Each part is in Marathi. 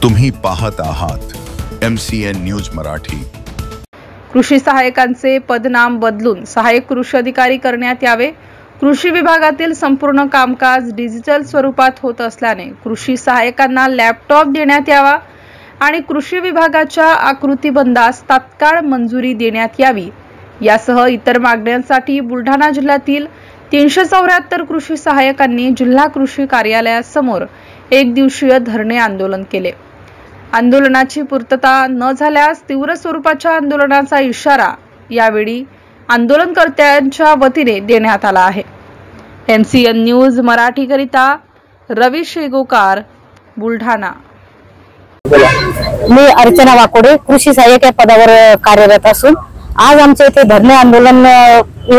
तुम्ही पाहत आहात MCN न्यूज मराठी। कृषी सहाय्यकांचे पदनाम बदलून सहाय्यक कृषी अधिकारी करण्यात यावे। कृषी विभागातील संपूर्ण कामकाज डिजिटल स्वरूपात होत असल्याने कृषी सहाय्यकांना लॅपटॉप देण्यात यावा आणि कृषी विभागाच्या आकृतीबंधास तात्काळ मंजुरी देण्यात यावी। यासह इतर मागण्यांसाठी बुलढाणा जिल्ह्यातील 374 कृषी सहाय्यकांनी जिल्हा कृषी कार्यालयासमोर एक दिवसीय धरणे आंदोलन केले। आंदोलनाची पूर्तता न झाल्यास तीव्र स्वरूपाच्या आंदोलनाचा इशारा यावेळी आंदोलनकर्त्यांच्या वतीने देण्यात आला आहे। MCN न्यूज मराठी करिता रवी शेगोकार, बुलढाणा। मी अर्चना वाकोडे कृषी सहाय्यक या पदावर कार्यरत असून आज आमच्या इथे धरणे आंदोलन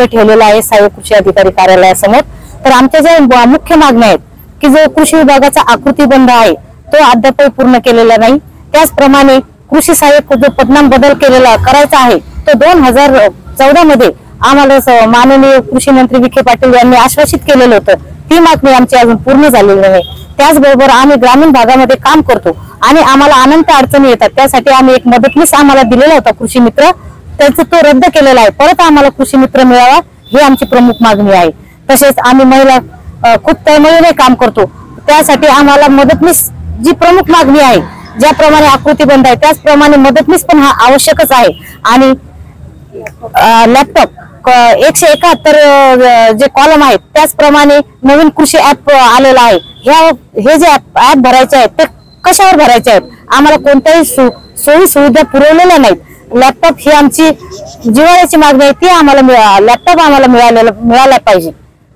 ठेवलेलं आहे सहाय्यक कृषी अधिकारी कार्यालयासमोर। तर आमच्या ज्या मुख्य मागण्या आहेत की जो कृषी विभागाचा आकृतीबंध आहे तो अद्याप पूर्ण केलेला नाही। त्याचप्रमाणे कृषी सहाय्यक जो पदनाम बदल करायचा आहे तो 2014 मध्ये आम्हाला माननीय कृषी मंत्री विखे पाटील यांनी आश्वासित केलेलं होतं। ती मागणी आमची अजून पूर्ण झालेली नाही। त्याचबरोबर आम्ही ग्रामीण भागामध्ये काम करतो आणि आम्हाला अनंत अडचणी येतात। त्यासाठी आम्ही एक मदतनीस आम्हाला दिलेला होता कृषी मित्र, त्याचा तो रद्द केलेला आहे। परत आम्हाला कृषी मित्र मिळावा ही आमची प्रमुख मागणी आहे। तसेच आम्ही महिला खूप तळमळीने काम करतो, त्यासाठी आम्हाला मदतनीस जी प्रमुख मागणी आहे, ज्याप्रमाणे आकृतीबंध आहे त्याचप्रमाणे मदतनीस पण हा आवश्यकच आहे। आणि लॅपटॉप 171 जे कॉलम आहेत त्याचप्रमाणे नवीन कृषी ऍप आलेला आहे। हे जे ऍप भरायचे आहेत ते कशावर भरायचे आहेत, आम्हाला कोणत्याही सोयी सुविधा पुरवलेल्या नाहीत। लॅपटॉप ही आमची जिव्हाळ्याची मागणी आहे, ती आम्हाला लॅपटॉप आम्हाला मिळाला पाहिजे,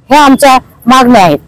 ह्या आमच्या मागण्या आहेत।